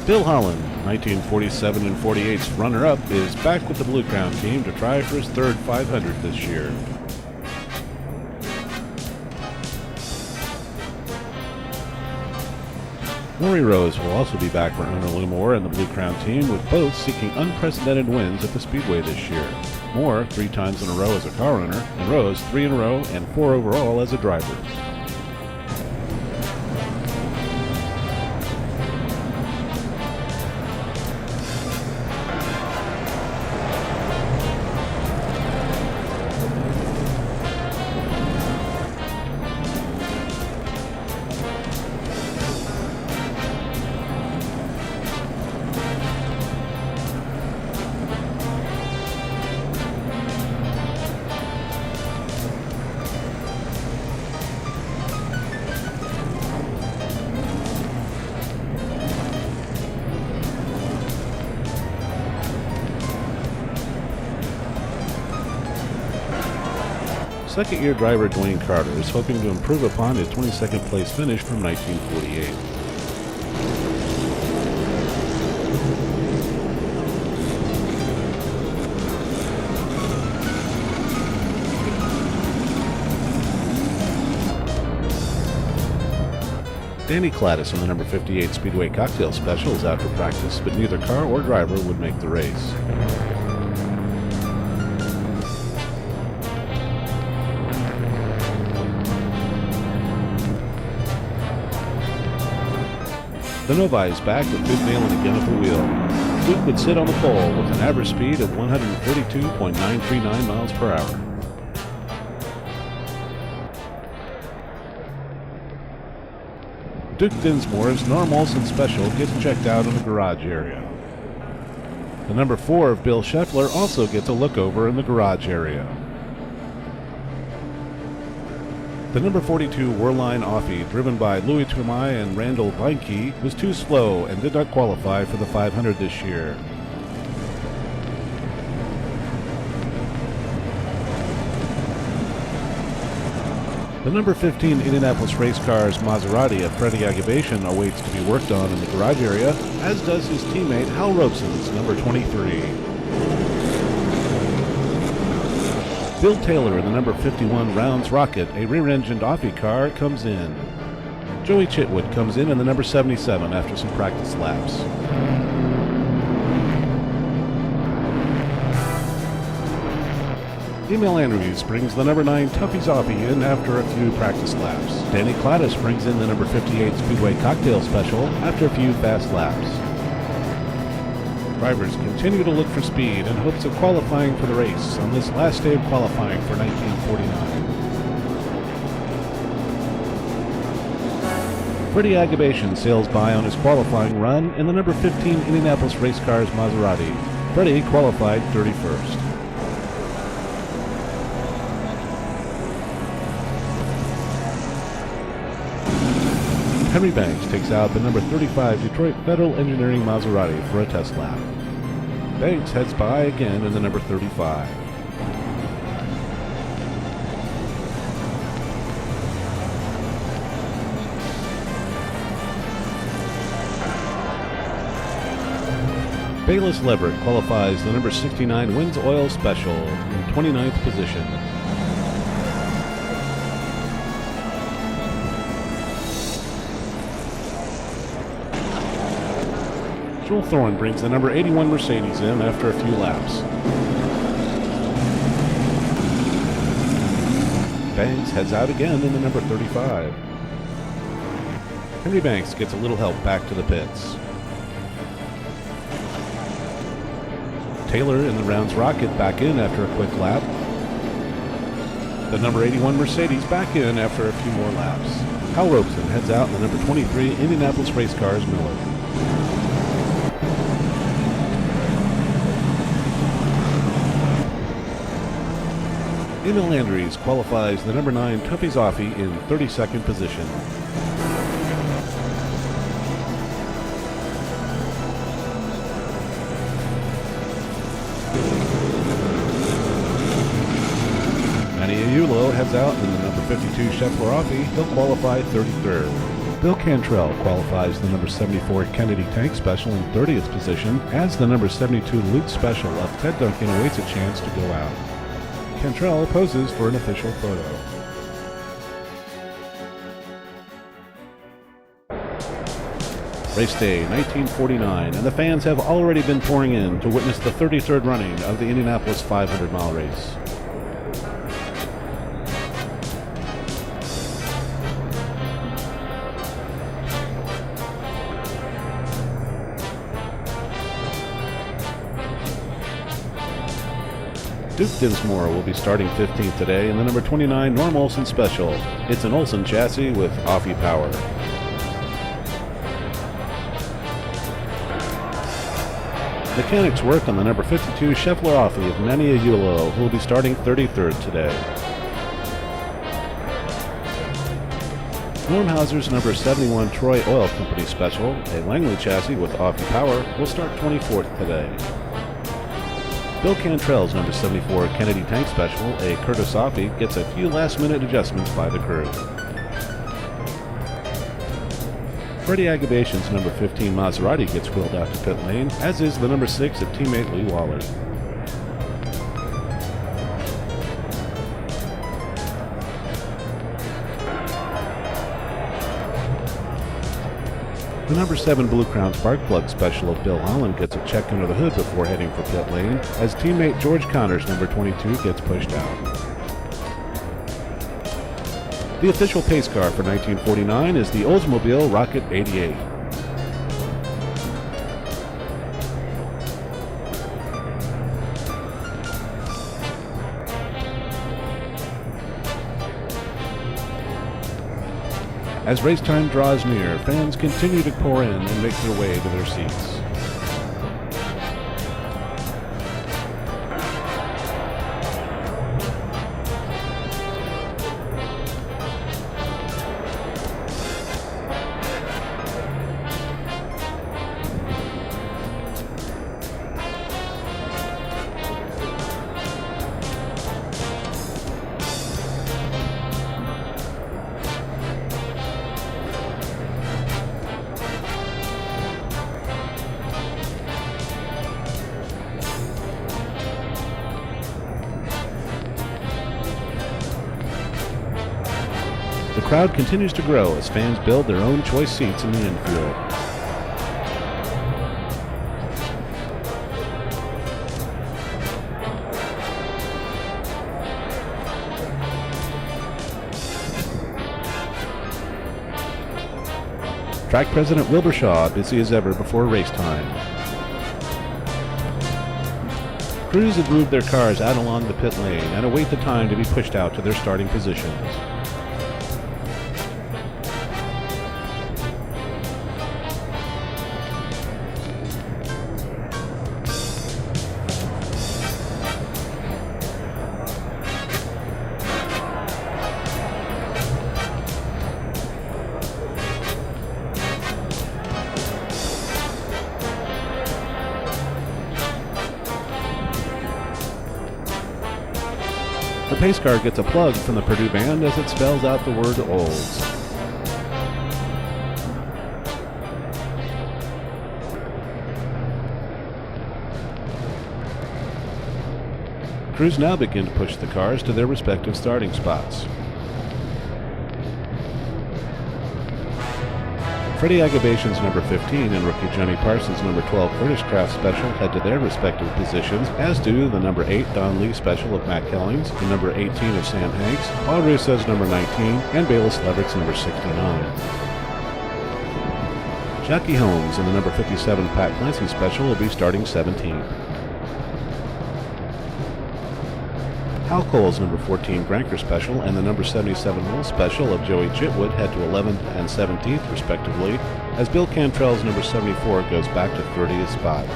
Bill Holland, 1947 and 48's runner-up, is back with the Blue Crown team to try for his third 500 this year. Maury Rose will also be back for Owner Lou Moore and the Blue Crown team, with both seeking unprecedented wins at the Speedway this year. Moore 3 times in a row as a car owner, and Rose 3 in a row and 4 overall as a driver. Second-year driver Dwayne Carter is hoping to improve upon his 22nd place finish from 1948. Danny Clattis in the number 58 Speedway Cocktail Special is out for practice, but neither car or driver would make the race. The Novi is back with Duke Nalen again at the wheel. Duke would sit on the pole with an average speed of 132.939 miles per hour. Duke Dinsmore's Normals and Special gets checked out in the garage area. The number 4 of Bill Scheffler also gets a look over in the garage area. The number 42 Werline Offie, driven by Louis Toumai and Randall Weinke, was too slow and did not qualify for the 500 this year. The number 15 Indianapolis Race Cars Maserati of Freddie Agabation awaits to be worked on in the garage area, as does his teammate Hal Robeson's number 23. Bill Taylor in the number 51 Rounds Rocket, a rear-engined Offie car, comes in. Joey Chitwood comes in the number 77 after some practice laps. Emil Andrews brings the number 9 Tuffy's Offie in after a few practice laps. Danny Clattis brings in the number 58 Speedway Cocktail Special after a few fast laps. Drivers continue to look for speed in hopes of qualifying for the race on this last day of qualifying for 1949. Freddie Agabation sails by on his qualifying run in the number 15 Indianapolis Race Cars Maserati. Freddie qualified 31st. Henry Banks takes out the number 35 Detroit Federal Engineering Maserati for a test lap. Banks heads by again in the number 35. Bayless Leverett qualifies the number 69 Wins Oil Special in 29th position. Joel Thorne brings the number 81 Mercedes in after a few laps. Banks heads out again in the number 35. Henry Banks gets a little help back to the pits. Taylor in the Rounds Rocket back in after a quick lap. The number 81 Mercedes back in after a few more laps. Hal Robeson heads out in the number 23 Indianapolis Race Cars Miller. Emil Andrews qualifies the number 9 Tuffy's Offie in 32nd position. Manny Aiello heads out in the number 52 Scheffler Offie. He'll qualify 33rd. Bill Cantrell qualifies the number 74 Kennedy Tank Special in 30th position as the number 72 Luke Special of Ted Duncan awaits a chance to go out. Cantrell poses for an official photo. Race day 1949, and the fans have already been pouring in to witness the 33rd running of the Indianapolis 500-mile race. Duke Dinsmore will be starting 15th today in the number 29 Norm Olson Special. It's an Olson chassis with Offie power. Mechanics work on the number 52 Scheffler Offie of Manny Ayulo, who will be starting 33rd today. Norm Hauser's number 71 Troy Oil Company Special, a Langley chassis with Offie power, will start 24th today. Bill Cantrell's number 74 Kennedy Tank Special, a Curtis Offie, gets a few last-minute adjustments by the crew. Freddie Agabation's number 15 Maserati gets wheeled out to pit lane, as is the number 6 of teammate Lee Waller. The number 7 Blue Crown Spark Plug Special of Bill Holland gets a check under the hood before heading for pit lane, as teammate George Connor's number 22 gets pushed out. The official pace car for 1949 is the Oldsmobile Rocket 88. As race time draws near, fans continue to pour in and make their way to their seats. The crowd continues to grow as fans build their own choice seats in the infield. Track President Wilbur Shaw busy as ever before race time. Crews have moved their cars out along the pit lane and await the time to be pushed out to their starting positions. The pace car gets a plug from the Purdue band as it spells out the word Olds. Crews now begin to push the cars to their respective starting spots. Freddie Agabation's number 15 and rookie Johnny Parsons' number 12 Curtis Craft Special head to their respective positions, as do the number 8 Don Lee Special of Matt Kellings, the number 18 of Sam Hanks, Paul Russo's number 19, and Bayless Levert's number 69. Jackie Holmes and the number 57 Pat Clancy Special will be starting 17th. Hal Cole's number 14 Granker Special and the number 77 Will Special of Joey Chitwood head to 11th and 17th respectively, as Bill Cantrell's number 74 goes back to 30th spot.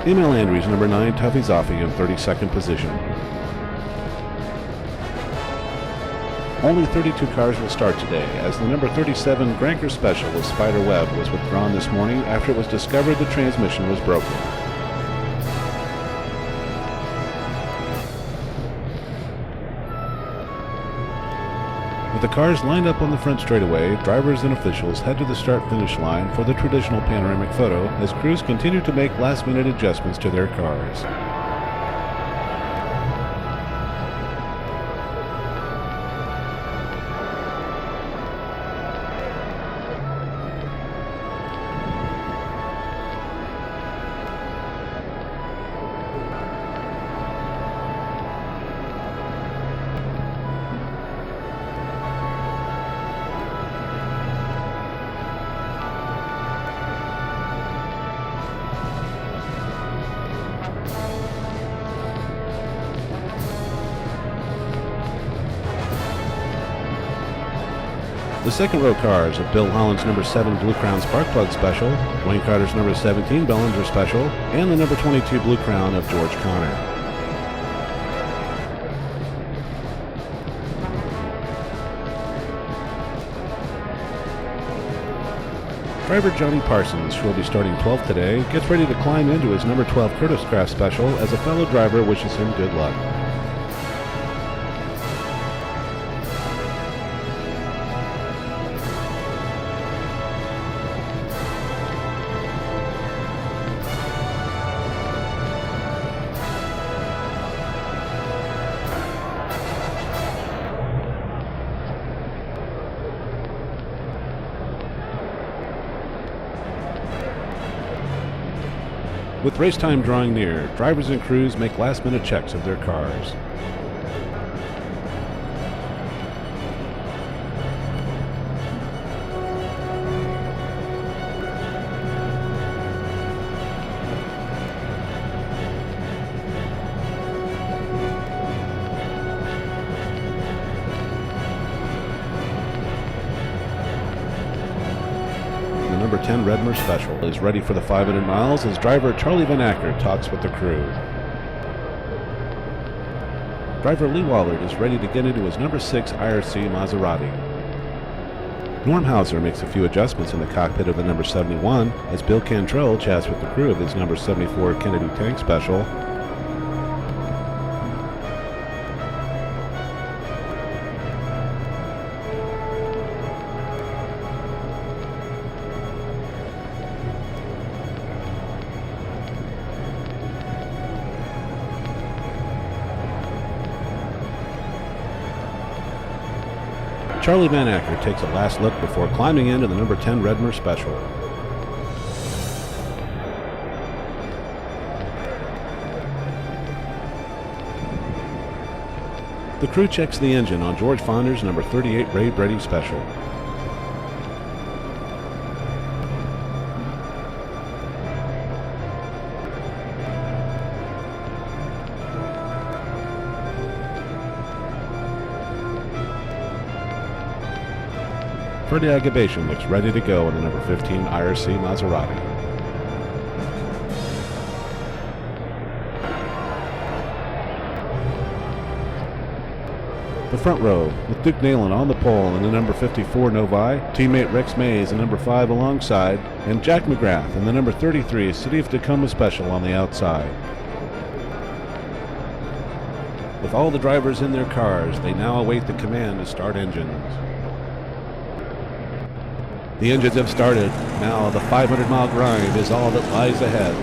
Emil Landry's number 9 Tuffy Zoffy in 32nd position. Only 32 cars will start today, as the number 37 Granker Special with Spider Web was withdrawn this morning after it was discovered the transmission was broken. With the cars lined up on the front straightaway, drivers and officials head to the start-finish line for the traditional panoramic photo as crews continue to make last-minute adjustments to their cars. The second row cars of Bill Holland's number 7 Blue Crown Spark Plug Special, Wayne Carter's number 17 Bellinger Special, and the number 22 Blue Crown of George Connor. Driver Johnny Parsons, who will be starting 12th today, gets ready to climb into his number 12 Curtis Craft Special as a fellow driver wishes him good luck. With race time drawing near, drivers and crews make last-minute checks of their cars. Number 10 Redmer Special is ready for the 500 miles as driver Charlie Van Acker talks with the crew. Driver Lee Wallard is ready to get into his number 6 IRC Maserati. Norm Hauser makes a few adjustments in the cockpit of the number 71 as Bill Cantrell chats with the crew of his number 74 Kennedy Tank Special. Charlie Van Acker takes a last look before climbing into the number 10 Redmer Special. The crew checks the engine on George Fonder's number 38 Ray Brady Special. Freddie Agabation looks ready to go in the number 15 IRC Maserati. The front row, with Duke Nalen on the pole in the number 54 Novi, teammate Rex Mays in number 5 alongside, and Jack McGrath in the number 33 City of Tacoma Special on the outside. With all the drivers in their cars, they now await the command to start engines. The engines have started. Now the 500-mile grind is all that lies ahead.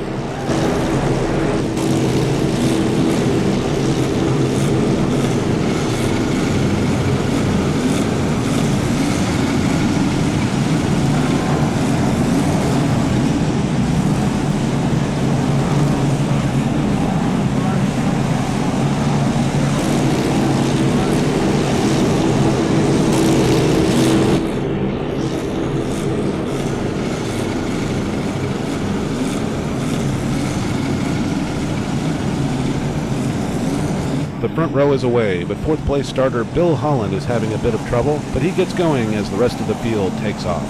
The front row is away, but fourth place starter Bill Holland is having a bit of trouble, but he gets going as the rest of the field takes off.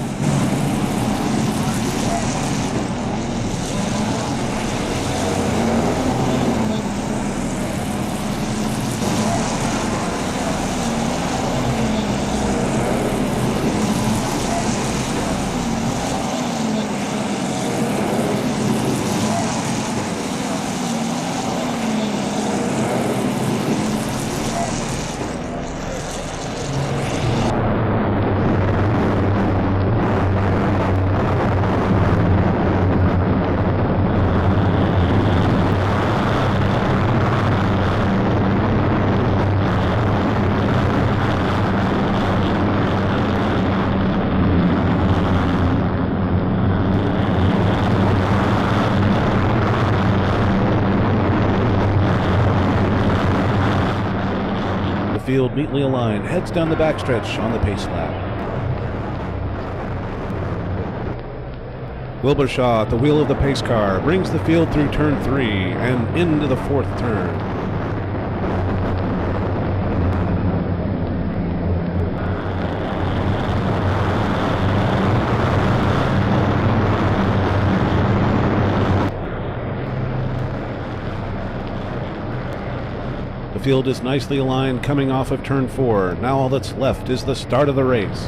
field neatly aligned, heads down the backstretch on the pace lap. Wilbershaw at the wheel of the pace car brings the field through turn 3 and into the 4th turn. The field is nicely aligned coming off of turn 4. Now all that's left is the start of the race.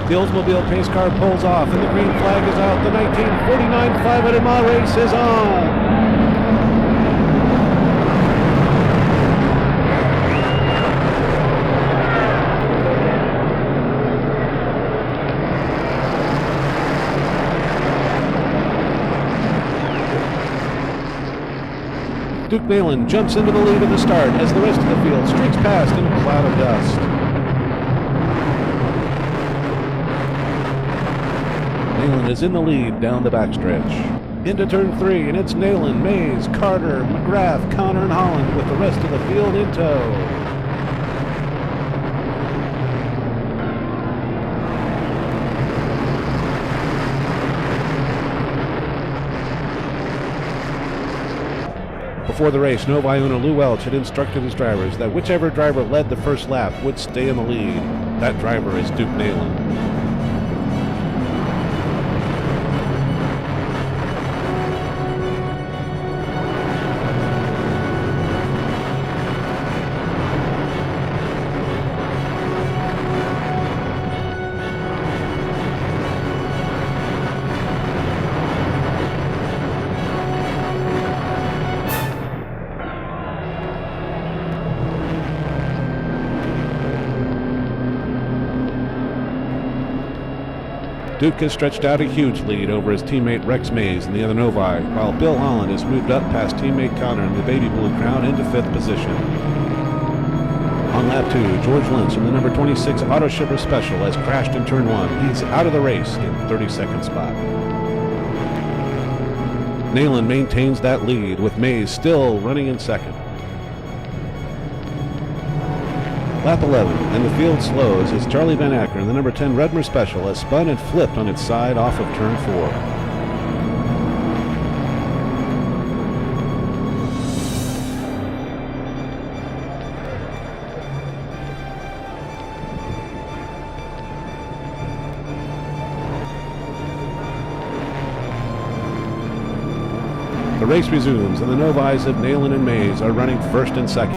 The Oldsmobile pace car pulls off and the green flag is out. The 1949 500-mile race is on. Duke Malin jumps into the lead at the start as the rest of the field streaks past in a cloud of dust. Nayland is in the lead down the backstretch. Into turn 3, and it's Nayland, Mays, Carter, McGrath, Connor, and Holland with the rest of the field in tow. Before the race, Novi owner Lou Welch had instructed his drivers that whichever driver led the first lap would stay in the lead. That driver is Duke Nayland. Duke has stretched out a huge lead over his teammate Rex Mays and the other Novi, while Bill Holland has moved up past teammate Connor in the Baby Blue Crown into 5th position. On lap 2, George Lynch in the number 26 Auto Shipper Special has crashed in turn 1. He's out of the race in 32nd spot. Nayland maintains that lead with Mays still running in 2nd. Lap 11, and the field slows as Charlie Van Acker in the number 10 Redmer Special has spun and flipped on its side off of turn 4. The race resumes, and the Novis of Nayland and Mays are running 1st and 2nd.